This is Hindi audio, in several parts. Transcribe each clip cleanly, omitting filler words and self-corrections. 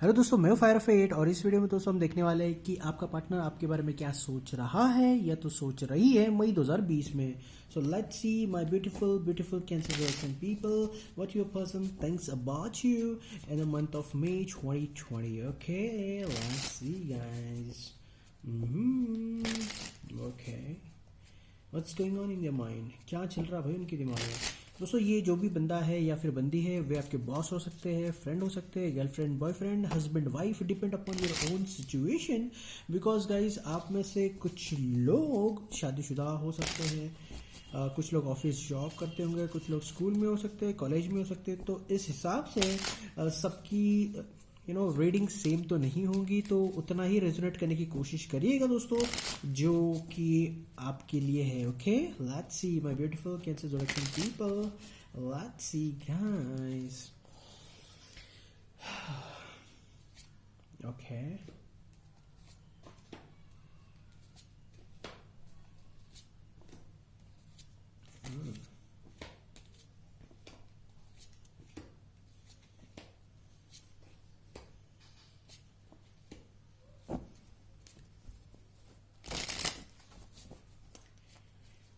हेलो दोस्तों, मैं फायर ऑफ एट और इस वीडियो में दोस्तों हम देखने वाले हैं कि आपका पार्टनर आपके बारे में क्या सोच रहा है या तो सोच रही है मई 2020 में। So let's see my beautiful beautiful cancer people what your person thinks about you in the month of May 2020। Okay, let's see guys. Okay, what's going on in your mind, क्या चल रहा है भाई उनके दिमाग में। दोस्तों ये जो भी बंदा है या फिर बंदी है वे आपके बॉस हो सकते हैं, फ्रेंड हो सकते हैं, girlfriend, boyfriend, husband, wife, depend upon your own situation. Because guys आप में से कुछ लोग शादीशुदा हो सकते हैं, कुछ लोग ऑफिस जॉब करते होंगे, कुछ लोग स्कूल में हो सकते हैं, कॉलेज में हो सकते हैं। तो इस हिसाब से सबकी रीडिंग सेम तो नहीं होगी, तो उतना ही रेजोनेट करने की कोशिश करिएगा दोस्तों जो कि आपके लिए है। Okay, let's see my beautiful cancer zodiac people, let's see guys. Okay,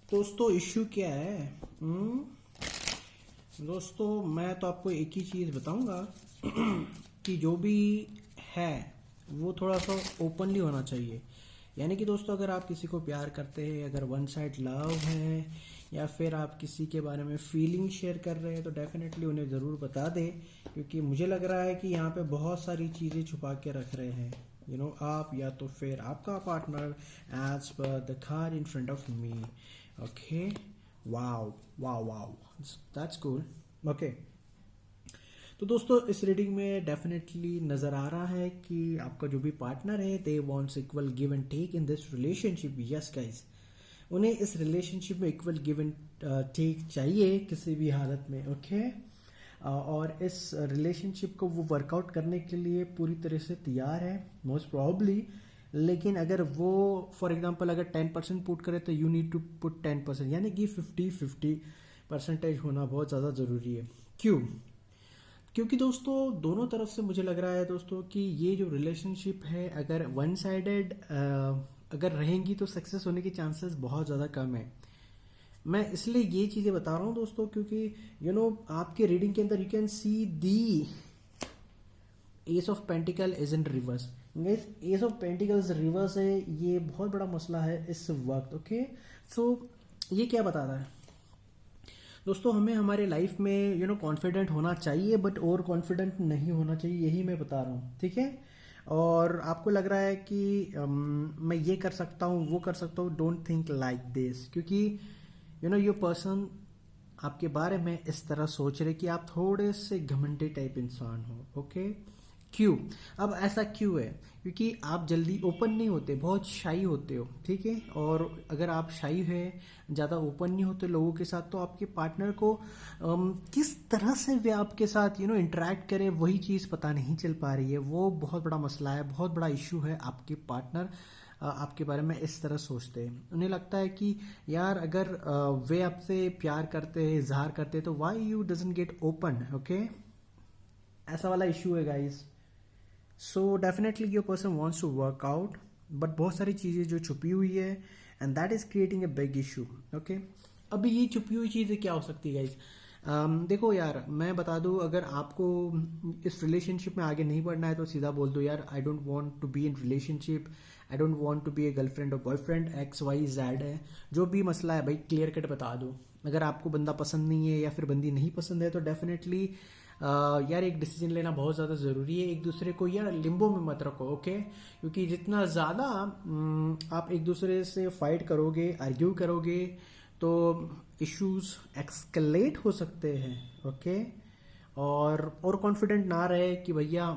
दोस्तों इश्यू क्या है? दोस्तों मैं तो आपको एक ही चीज़ बताऊंगा कि जो भी है वो थोड़ा सा ओपनली होना चाहिए। यानी कि दोस्तों अगर आप किसी को प्यार करते हैं, अगर वन साइड लव है या फिर आप किसी के बारे में फीलिंग शेयर कर रहे हैं तो डेफिनेटली उन्हें ज़रूर बता दें, क्योंकि मुझे लग रहा है कि यहाँ पे बहुत सारी चीज़ें छुपा के रख रहे हैं आप या तो फिर आपका partner as per the card in front of me. Okay, wow wow wow, that's cool. Okay, तो दोस्तों इस रीडिंग में डेफिनेटली नज़र आ रहा है कि आपका जो भी पार्टनर है they wants equal give and take in this relationship. Yes guys, उन्हें इस रिलेशनशिप में इक्वल गिव एंड टेक चाहिए किसी भी हालत में। ओके, और इस रिलेशनशिप को वो वर्कआउट करने के लिए पूरी तरह से तैयार है मोस्ट प्रॉब्ली। लेकिन अगर वो फॉर एग्जांपल अगर 10% पुट करे तो यू नीड टू पुट 10%, यानी कि 50-50% होना बहुत ज़्यादा ज़रूरी है। क्यों? क्योंकि दोस्तों दोनों तरफ से मुझे लग रहा है दोस्तों कि ये जो रिलेशनशिप है अगर वन साइडेड अगर रहेंगी तो सक्सेस होने के चांसेस बहुत ज़्यादा कम है। मैं इसलिए ये चीज़ें बता रहा हूँ दोस्तों क्योंकि आपके रीडिंग के अंदर you can see the S of pentacle is in reverse. S of pentacles reverse है, ये बहुत बड़ा मसला है इस वक्त। ओके, सो ये क्या बता रहा है दोस्तों, हमें हमारे लाइफ में कॉन्फिडेंट होना चाहिए बट ओवर कॉन्फिडेंट नहीं होना चाहिए, यही मैं बता रहा हूँ। ठीक है, और आपको लग रहा है कि मैं ये कर सकता हूँ वो कर सकता हूँ, डोंट थिंक लाइक दिस, क्योंकि योर पर्सन आपके बारे में इस तरह सोच रहे कि आप थोड़े से घमंडी टाइप इंसान हो। ओके, क्यों? अब ऐसा क्यों है? क्योंकि आप जल्दी ओपन नहीं होते, बहुत शाई होते हो। ठीक है, और अगर आप शाई है, ज़्यादा ओपन नहीं होते लोगों के साथ, तो आपके पार्टनर को किस तरह से वे आपके साथ इंटरेक्ट करें वही चीज़ पता नहीं चल पा रही है। वो बहुत बड़ा मसला है, बहुत बड़ा इशू है। आपके पार्टनर आपके बारे में इस तरह सोचते हैं, उन्हें लगता है कि यार अगर वे आपसे प्यार करते हैं, इजहार करते हैं, तो why you doesn't get open. Okay, ऐसा वाला इशू है guys. So definitely your person wants to work out, but बहुत सारी चीज़ें जो छुपी हुई है and that is creating a big issue. Okay, अभी ये छुपी हुई चीज़ें क्या हो सकती है गाइज? देखो यार, मैं बता दूं, अगर आपको इस रिलेशनशिप में आगे नहीं बढ़ना है तो सीधा बोल दो यार, I don't want to be in relationship, I don't want to be a girlfriend और बॉयफ्रेंड, XYZ है। जो भी मसला है भाई क्लियर कट बता दो। अगर आपको बंदा पसंद नहीं है या फिर बंदी नहीं पसंद है तो डेफिनेटली यार एक डिसीजन लेना बहुत ज़्यादा ज़रूरी है। एक दूसरे को यार लिम्बो में मत रखो। ओके, क्योंकि जितना ज़्यादा आप एक दूसरे से फाइट करोगे, आर्ग्यू करोगे, तो इश्यूज एक्सकलेट हो सकते हैं। ओके, और कॉन्फिडेंट ना रहे कि भैया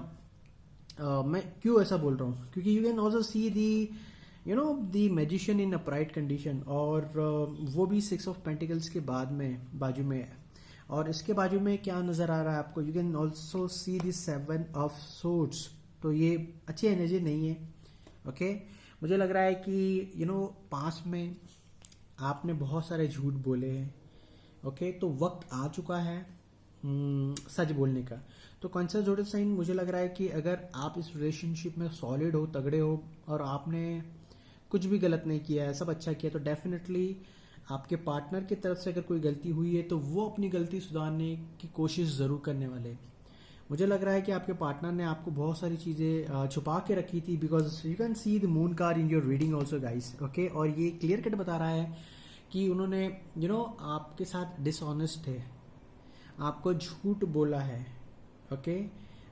मैं क्यों ऐसा बोल रहा हूँ, क्योंकि you can also see the magician in a प्राइट condition, और वो भी 6 ऑफ पेंटिकल्स के बाद में बाजू में है। और इसके बाजू में क्या नज़र आ रहा है आपको? You can also see the 7 of swords. तो ये अच्छी एनर्जी नहीं है। ओके, मुझे लग रहा है कि पास में आपने बहुत सारे झूठ बोले हैं। ओके, तो वक्त आ चुका है सच बोलने का। तो कैंसर जोड़े साइन मुझे लग रहा है कि अगर आप इस रिलेशनशिप में सॉलिड हो, तगड़े हो और आपने कुछ भी गलत नहीं किया है, सब अच्छा किया, तो डेफिनेटली आपके पार्टनर की तरफ से अगर कोई गलती हुई है तो वो अपनी गलती सुधारने की कोशिश ज़रूर करने वाले हैं। मुझे लग रहा है कि आपके पार्टनर ने आपको बहुत सारी चीज़ें छुपा के रखी थी, because you can see the moon card in your reading also guys, okay. और ये क्लियर कट बता रहा है कि उन्होंने आपके साथ डिसऑनेस्ट है, आपको झूठ बोला है, okay.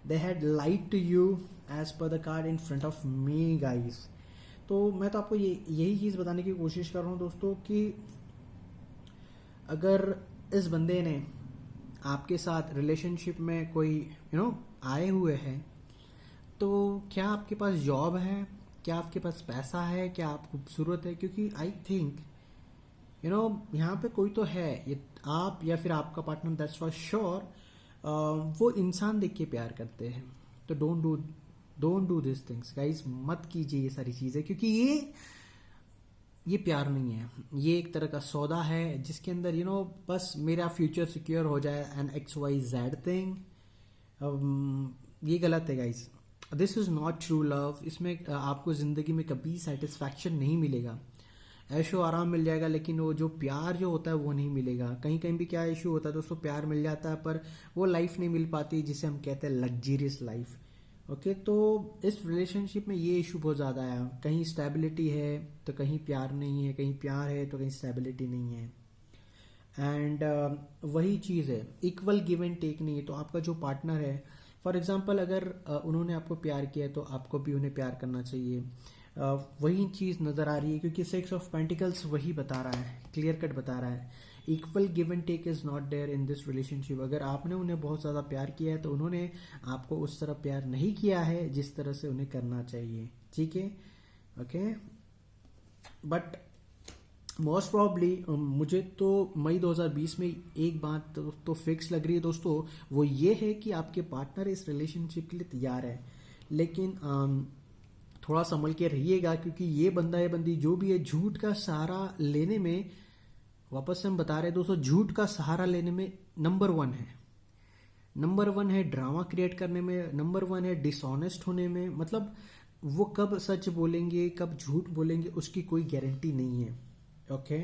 They had lied to you as per the card in front of me guys. तो मैं तो आपको यही चीज़ बताने की कोशिश कर रहा हूँ दोस्तों कि अगर इस बंदे ने आपके साथ रिलेशनशिप में कोई आए हुए हैं, तो क्या आपके पास जॉब है, क्या आपके पास पैसा है, क्या आप खूबसूरत है, क्योंकि आई थिंक यहाँ पे कोई तो है, ये आप या फिर आपका पार्टनर, दैट्स फॉर श्योर। वो इंसान देख के प्यार करते हैं। तो don't do this things guys, मत कीजिए ये सारी चीज़ें, क्योंकि ये प्यार नहीं है, ये एक तरह का सौदा है जिसके अंदर बस मेरा फ्यूचर सिक्योर हो जाए एंड XYZ थिंग। ये गलत है guys, this is not true love. इसमें आपको ज़िंदगी में कभी सेटिस्फैक्शन नहीं मिलेगा, ऐशो आराम मिल जाएगा, लेकिन वो जो प्यार जो होता है वो नहीं मिलेगा। कहीं कहीं भी क्या इशू होता है दोस्तों, प्यार मिल जाता है पर वो लाइफ नहीं मिल पाती जिसे हम कहते हैं लग्जरियस लाइफ, ओके। तो इस रिलेशनशिप में ये इशू बहुत ज़्यादा है, कहीं स्टेबिलिटी है तो कहीं प्यार नहीं है, कहीं प्यार है तो कहीं स्टेबिलिटी नहीं है। एंड वही चीज़ है, इक्वल गिव एंड टेक नहीं है। तो आपका जो पार्टनर है, फॉर एग्जांपल अगर उन्होंने आपको प्यार किया है तो आपको भी उन्हें प्यार करना चाहिए। वही चीज़ नज़र आ रही है, क्योंकि 6 ऑफ पेंटिकल्स वही बता रहा है, क्लियर कट बता रहा है, equal give and take is not there in this relationship. अगर आपने उन्हें बहुत ज़्यादा प्यार किया है तो उन्होंने आपको उस तरह प्यार नहीं किया है जिस तरह से उन्हें करना चाहिए, ठीक है, ओके। बट मोस्ट प्रॉब्ली मुझे तो मई 2020 में एक बात तो फिक्स लग रही है दोस्तों, वो ये है कि आपके पार्टनर इस रिलेशनशिप के लिए तैयार है, लेकिन थोड़ा संभल के रहिएगा, क्योंकि ये बंदा या बंदी जो भी है, झूठ का सहारा लेने में, वापस से हम बता रहे हैं दोस्तों, झूठ का सहारा लेने में नंबर 1 है, नंबर 1 है ड्रामा क्रिएट करने में, नंबर 1 है डिसऑनेस्ट होने में। मतलब वो कब सच बोलेंगे कब झूठ बोलेंगे उसकी कोई गारंटी नहीं है, ओके।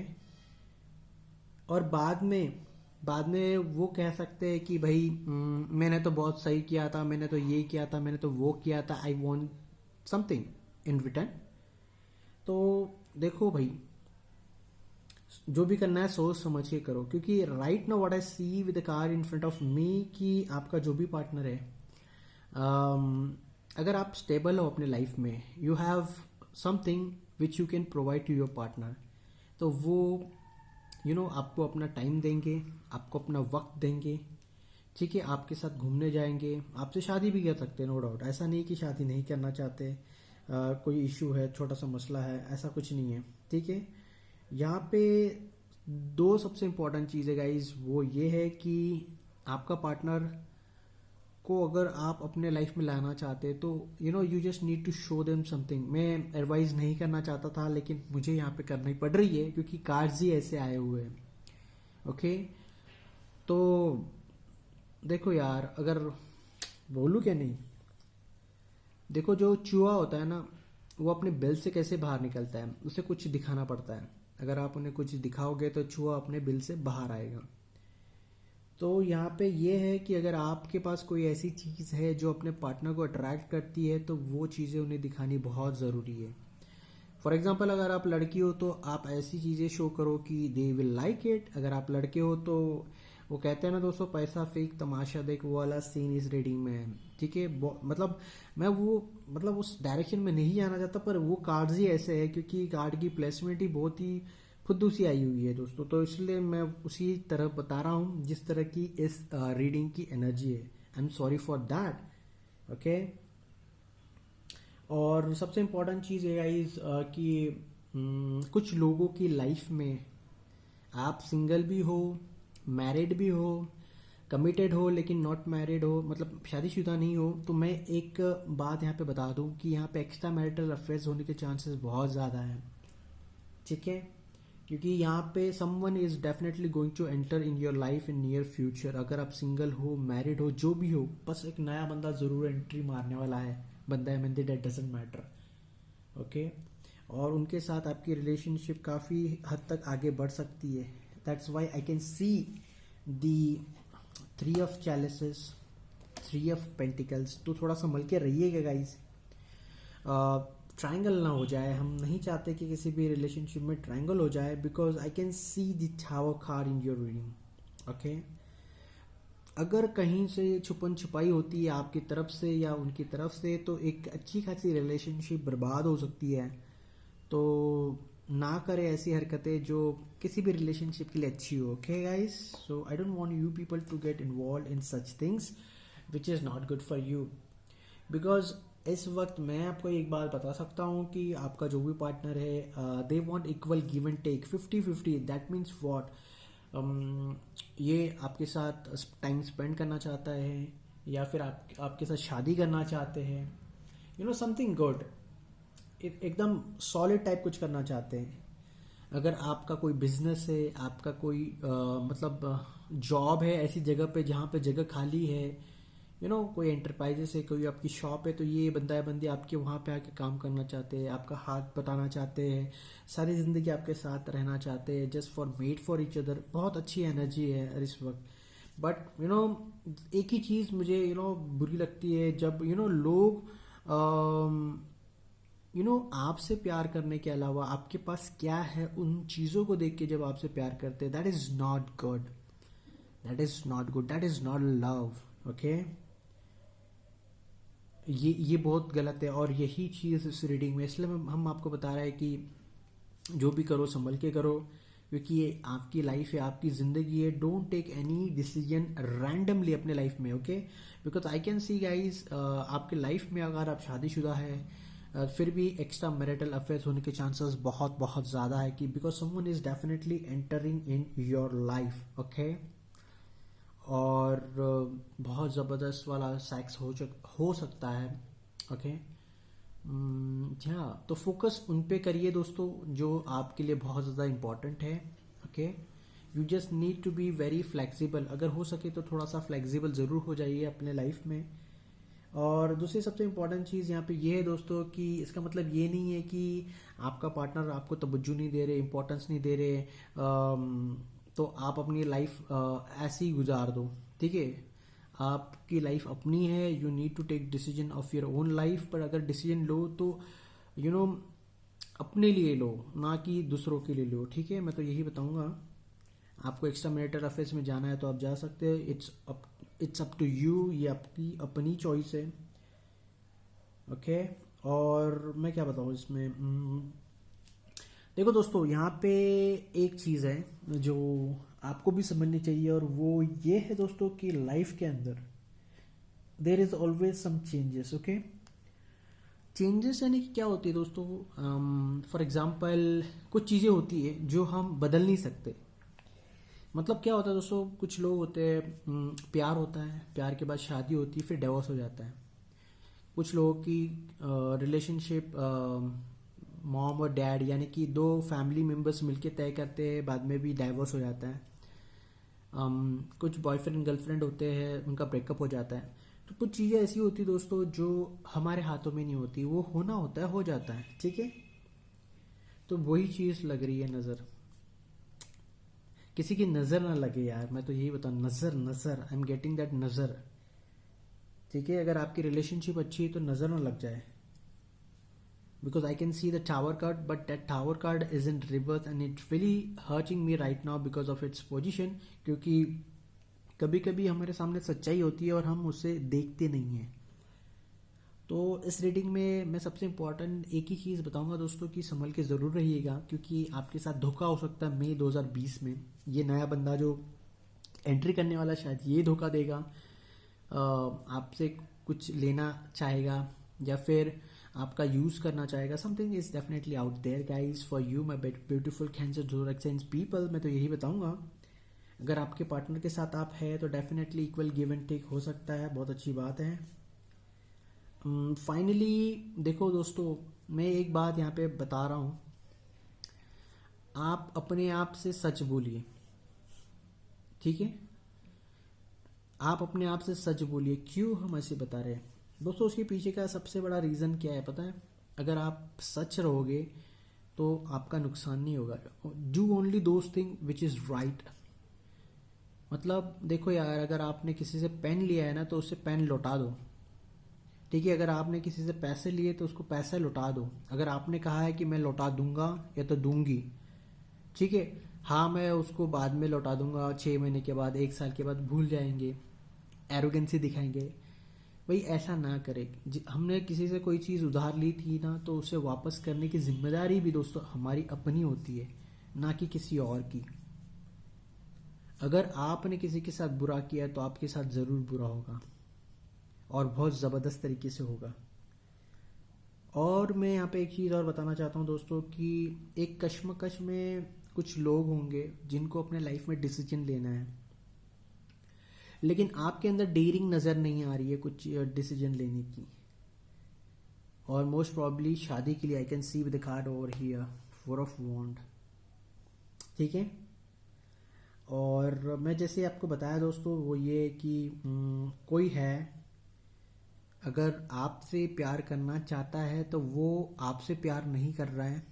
और बाद में वो कह सकते हैं कि भाई मैंने तो बहुत सही किया था, मैंने तो ये किया था, मैंने तो वो किया था, I want something in return. तो देखो भाई, जो भी करना है सोच समझ के करो, क्योंकि right now what I see with the car in front of me कि आपका जो भी पार्टनर है, अगर आप स्टेबल हो अपने लाइफ में, you have something which you can provide to your partner, तो वो आपको अपना टाइम देंगे, आपको अपना वक्त देंगे, ठीक है, आपके साथ घूमने जाएंगे, आपसे शादी भी कर सकते हैं, नो डाउट। ऐसा नहीं कि शादी नहीं करना चाहते, कोई इशू है, छोटा सा मसला है, ऐसा कुछ नहीं है, ठीक है। यहाँ पे 2 सबसे इम्पोर्टेंट चीज़ें गाइज, वो ये है कि आपका पार्टनर को अगर आप अपने लाइफ में लाना चाहते हैं तो you just need to show them something. मैं एडवाइस नहीं करना चाहता था, लेकिन मुझे यहाँ पे करनी पड़ रही है क्योंकि कार्ड्स ही ऐसे आए हुए हैं, ओके। तो देखो यार, अगर बोलूँ क्या नहीं, देखो जो चूहा होता है ना, वो अपने बिल से कैसे बाहर निकलता है, उसे कुछ दिखाना पड़ता है। अगर आप उन्हें कुछ दिखाओगे तो चूहा अपने बिल से बाहर आएगा। तो यहाँ पे ये है कि अगर आपके पास कोई ऐसी चीज़ है जो अपने पार्टनर को अट्रैक्ट करती है तो वो चीज़ें उन्हें दिखानी बहुत ज़रूरी है। फॉर एग्जांपल, अगर आप लड़की हो तो आप ऐसी चीज़ें शो करो कि दे विल लाइक इट। अगर आप लड़के हो तो वो कहते हैं ना दोस्तों, पैसा फेंक तमाशा देख, वो वाला सीन इज रीडिंग में, ठीक है। मतलब मैं वो उस डायरेक्शन में नहीं जाना चाहता, पर वो कार्ड्स ही ऐसे है क्योंकि कार्ड की प्लेसमेंट ही बहुत ही खुद सी आई हुई है दोस्तों, तो इसलिए मैं उसी तरह बता रहा हूँ जिस तरह की इस रीडिंग की एनर्जी है। I am sorry for that, okay. और सबसे इम्पोर्टेंट चीज़ है गाइस कि कुछ लोगों की लाइफ में आप सिंगल भी हो, मैरिड भी हो, कमिटेड हो लेकिन नॉट मैरिड हो, मतलब शादीशुदा नहीं हो, तो मैं एक बात यहाँ पे बता दूँ कि यहाँ पे एक्स्ट्रा मैरिटल अफेयर्स होने के चांसेस बहुत ज़्यादा हैं, ठीक है। क्योंकि यहाँ पे someone is definitely going to enter in your life in near future. अगर आप सिंगल हो, मैरिड हो, जो भी हो, बस एक नया बंदा जरूर एंट्री मारने वाला है। बंदा है मंदिर, डेट डजंट मैटर। ओके, और उनके साथ आपकी रिलेशनशिप काफ़ी हद तक आगे बढ़ सकती है। That's why I can see the 3 of chalices, 3 of pentacles. तो थोड़ा संभल के रहिएगा गाइस, ट्रायंगल ना हो जाए। हम नहीं चाहते कि किसी भी रिलेशनशिप में ट्रायंगल हो जाए, because I can see the tower card in your reading. Okay, अगर कहीं से छुपन छुपाई होती है आपकी तरफ से या उनकी तरफ से, तो एक अच्छी खासी रिलेशनशिप बर्बाद हो सकती है। तो ना करें ऐसी हरकतें जो किसी भी रिलेशनशिप के लिए अच्छी हो। Okay guys, so I don't want you people to get involve in such things which is not good for you. Because इस वक्त मैं आपको एक बात बता सकता हूँ कि आपका जो भी पार्टनर है, they want equal give and take, 50-50। That means what, ये आपके साथ टाइम स्पेंड करना चाहता है, या फिर आपके साथ शादी करना चाहते हैं, यू नो समथिंग गुड, एकदम सॉलिड टाइप कुछ करना चाहते हैं। अगर आपका कोई बिजनेस है, आपका कोई मतलब जॉब है ऐसी जगह पे जहाँ पे जगह खाली है, यू नो कोई एंटरप्राइजेस है, कोई आपकी शॉप है, तो ये बंदा है बंदी आपके वहाँ पे आके काम करना चाहते हैं, आपका हाथ बताना चाहते हैं, सारी ज़िंदगी आपके साथ रहना चाहते हैं, just for made for each other. बहुत अच्छी एनर्जी है इस वक्त। बट यू नो एक ही चीज़ मुझे बुरी लगती है, जब लोग आपसे प्यार करने के अलावा आपके पास क्या है उन चीज़ों को देख के जब आपसे प्यार करते हैं, that is not good, that is not good, that is not love. Okay, ये बहुत गलत है, और यही चीज़ इस रीडिंग में, इसलिए हम आपको बता रहे हैं कि जो भी करो संभल के करो, क्योंकि ये आपकी लाइफ है, आपकी ज़िंदगी है। Don't take any decision randomly अपने लाइफ में। Okay, because I can see guys, आपके लाइफ में अगर आप शादीशुदा है, फिर भी एक्स्ट्रा मैरिटल अफेयर्स होने के चांसेस बहुत बहुत ज़्यादा है, कि because someone is definitely entering in your life. Okay, और बहुत ज़बरदस्त वाला सेक्स हो सकता है। ओके, हाँ, तो फोकस उन पे करिए दोस्तों जो आपके लिए बहुत ज़्यादा इम्पोर्टेंट है। Okay, you just need to be very flexible. अगर हो सके तो थोड़ा सा फ्लेक्सिबल ज़रूर हो जाइए अपने लाइफ में। और दूसरी सबसे इम्पोर्टेंट चीज़ यहाँ पे ये है दोस्तों कि इसका मतलब ये नहीं है कि आपका पार्टनर आपको तवज्जो नहीं दे रहे, इम्पोर्टेंस नहीं दे रहे, तो आप अपनी लाइफ ऐसे ही गुजार दो। ठीक है, आपकी लाइफ अपनी है, you need to take decision of your own life. पर अगर डिसीजन लो तो अपने लिए लो, ना कि दूसरों के लिए लो। ठीक है, मैं तो यही बताऊंगा। आपको एक्स्ट्रा मैरिटल अफेयर्स में जाना है तो आप जा सकते हैं, इट्स अप टू यू, ये आपकी अपनी चॉइस है। ओके, और मैं क्या बताऊँ इसमें, देखो दोस्तों, यहाँ पे एक चीज़ है जो आपको भी समझनी चाहिए, और वो ये है दोस्तों कि लाइफ के अंदर there is always some changes. Okay, changes यानी कि क्या होती है दोस्तों, फॉर एग्जांपल कुछ चीज़ें होती है जो हम बदल नहीं सकते। मतलब क्या होता है दोस्तों, कुछ लोग होते हैं, प्यार होता है, प्यार के बाद शादी होती है, फिर डिवोर्स हो जाता है। कुछ लोगों की रिलेशनशिप मॉम और डैड यानी कि 2 फैमिली मेम्बर्स मिलके तय करते हैं, बाद में भी डाइवोर्स हो जाता है। कुछ बॉयफ्रेंड गर्लफ्रेंड होते हैं, उनका ब्रेकअप हो जाता है। तो कुछ चीज़ें ऐसी होती है दोस्तों जो हमारे हाथों में नहीं होती, वो होना होता है, हो जाता है। ठीक है, तो वही चीज़ लग रही है नज़र, किसी की नज़र ना लगे यार, मैं तो यही बताऊँ, नज़र आई एम गेटिंग दैट नज़र। ठीक है, अगर आपकी रिलेशनशिप अच्छी है तो नज़र ना लग जाए, because I can see the tower card, but that tower card is in reverse and it's really hurting me right now because of its position। क्योंकि कभी कभी हमारे सामने सच्चाई होती है और हम उसे देखते नहीं हैं। तो इस रीडिंग में मैं सबसे इम्पोर्टेंट एक ही चीज़ बताऊंगा दोस्तों कि संभल के ज़रूर रहिएगा, क्योंकि आपके साथ धोखा हो सकता है। मई 2020 में ये नया बंदा जो एंट्री करने वाला शायद ये धोखा देगा, आपसे कुछ लेना चाहेगा या फिर आपका यूज़ करना चाहेगा। Something is definitely out there guys for you my beautiful cancer zodiac science people. मैं तो यही बताऊंगा, अगर आपके पार्टनर के साथ आप है तो definitely equal give and take हो सकता है, बहुत अच्छी बात है। फाइनली देखो दोस्तों, मैं एक बात यहाँ पे बता रहा हूँ, आप अपने आप से सच बोलिए, ठीक है? आप अपने आप से सच बोलिए। क्यों हम ऐसे बता रहे हैं दोस्तों? उसके पीछे का सबसे बड़ा रीज़न क्या है पता है? अगर आप सच रहोगे तो आपका नुकसान नहीं होगा। Do only those thing which is right. मतलब देखो यार, अगर आपने किसी से पेन लिया है ना तो उससे पेन लौटा दो, ठीक है? अगर आपने किसी से पैसे लिए तो उसको पैसे लौटा दो। अगर आपने कहा है कि मैं लौटा दूंगा या तो दूंगी, ठीक है, हाँ मैं उसको बाद में लौटा दूंगा, 6 महीने के बाद, 1 साल के बाद भूल जाएंगे, एरोगेंसी दिखाएंगे। भाई ऐसा ना करें। हमने किसी से कोई चीज़ उधार ली थी ना तो उसे वापस करने की जिम्मेदारी भी दोस्तों हमारी अपनी होती है, ना कि किसी और की। अगर आपने किसी के साथ बुरा किया है तो आपके साथ ज़रूर बुरा होगा, और बहुत ज़बरदस्त तरीके से होगा। और मैं यहाँ पे एक चीज़ और बताना चाहता हूँ दोस्तों कि एक कश्मकश में कुछ लोग होंगे जिनको अपने लाइफ में डिसीजन लेना है, लेकिन आपके अंदर डेयरिंग नज़र नहीं आ रही है कुछ डिसीजन लेने की। और मोस्ट प्रॉब्ली शादी के लिए I can see with the card over here, 4 of wand, ठीक है? और मैं जैसे आपको बताया दोस्तों वो ये कि कोई है अगर आपसे प्यार करना चाहता है तो वो आपसे प्यार नहीं कर रहा है।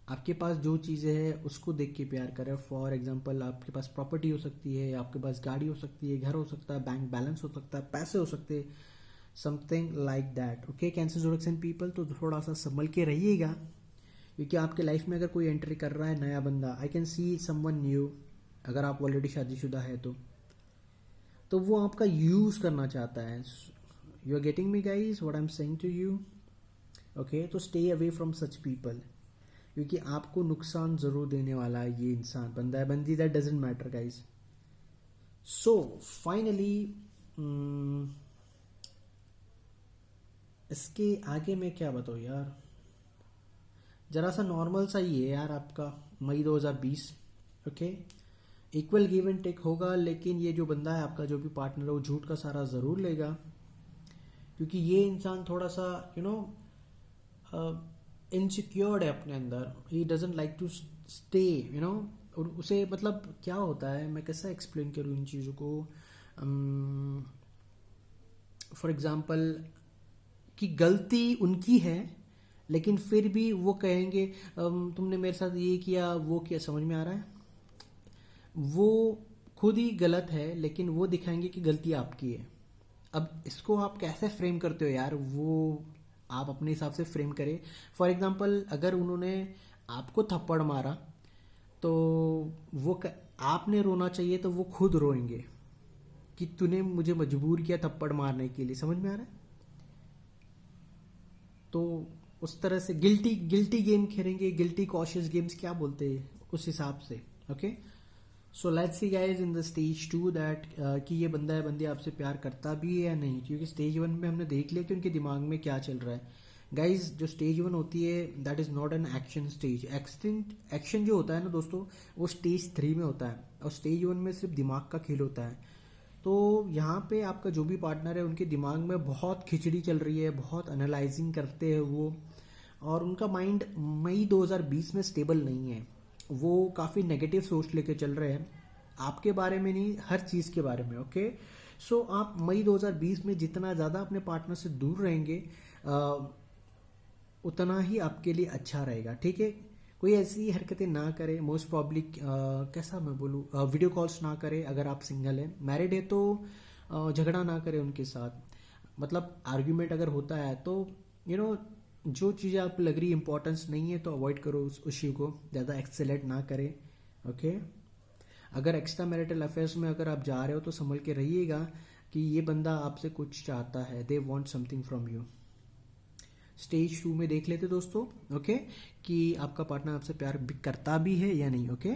आपके पास जो चीज़ें हैं उसको देख के प्यार करें। फॉर एग्जांपल आपके पास प्रॉपर्टी हो सकती है, आपके पास गाड़ी हो सकती है, घर हो सकता है, बैंक बैलेंस हो सकता है, पैसे हो सकते हैं, something like that. Okay cancer zodiac sign people, तो थोड़ा सा संभल के रहिएगा, क्योंकि आपके लाइफ में अगर कोई एंट्री कर रहा है नया बंदा, आई कैन सी समवन न्यू, अगर आप ऑलरेडी शादीशुदा है तो वो आपका यूज़ करना चाहता है। You are getting me guys what I am saying to you? Okay, तो stay away from such people, क्योंकि आपको नुकसान ज़रूर देने वाला है ये इंसान, बंदा है बंदी, that doesn't matter guys. So finally इसके आगे मैं क्या बताऊँ यार, जरा सा नॉर्मल सा ही है यार आपका मई 2020। Okay, equal give and take होगा, लेकिन ये जो बंदा है आपका, जो भी पार्टनर है, वो झूठ का सारा ज़रूर लेगा, क्योंकि ये इंसान थोड़ा सा इनसिक्योर्ड है अपने अंदर। He doesn't like to stay, और उसे मतलब क्या होता है, मैं कैसे एक्सप्लेन करूँ इन चीज़ों को। फॉर एग्जांपल कि गलती उनकी है, लेकिन फिर भी वो कहेंगे तुमने मेरे साथ ये किया वो किया, समझ में आ रहा है? वो खुद ही गलत है, लेकिन वो दिखाएंगे कि गलती आपकी है। अब इसको आप कैसे फ्रेम करते हो यार, वो आप अपने हिसाब से फ्रेम करें। फॉर एग्जांपल अगर उन्होंने आपको थप्पड़ मारा तो आपने रोना चाहिए, तो वो खुद रोएंगे कि तूने मुझे मजबूर किया थप्पड़ मारने के लिए, समझ में आ रहा है? तो उस तरह से गिल्टी गेम खेलेंगे, गिल्टी कॉशियस गेम्स क्या बोलते हैं उस हिसाब से। Okay, so let's see guys in the stage 2 that कि ये बंदा है बंदी आपसे प्यार करता भी है या नहीं, क्योंकि स्टेज 1 में हमने देख लिया कि उनके दिमाग में क्या चल रहा है। गाइज जो स्टेज 1 होती है that is not an action stage. Action जो होता है ना दोस्तों, वो स्टेज 3 में होता है, और स्टेज 1 में सिर्फ दिमाग का खेल होता है। तो यहाँ पे आपका जो भी पार्टनर है उनके दिमाग में बहुत खिचड़ी चल रही है, बहुत एनालाइजिंग करते हैं वो, और उनका माइंड मई 2020 में स्टेबल नहीं है। वो काफ़ी नेगेटिव सोच लेके चल रहे हैं, आपके बारे में नहीं, हर चीज़ के बारे में। ओके, सो आप मई 2020 में जितना ज़्यादा अपने पार्टनर से दूर रहेंगे उतना ही आपके लिए अच्छा रहेगा, ठीक है? कोई ऐसी हरकतें ना करे, मोस्ट प्रॉब्ली कैसा मैं बोलूँ, वीडियो कॉल्स ना करे अगर आप सिंगल हैं। मैरिड है तो झगड़ा ना करे उनके साथ, मतलब आर्ग्यूमेंट अगर होता है तो जो चीज़ें आपको लग रही इंपॉर्टेंस नहीं है तो अवॉइड करो उस इश्यू को, ज़्यादा एक्सेलेट ना करें। ओके, अगर एक्स्ट्रा मैरिटल अफेयर्स में अगर आप जा रहे हो तो संभल के रहिएगा कि ये बंदा आपसे कुछ चाहता है, they want something from you. Stage 2 में देख लेते दोस्तों, ओके, कि आपका पार्टनर आपसे प्यार करता भी है या नहीं। ओके।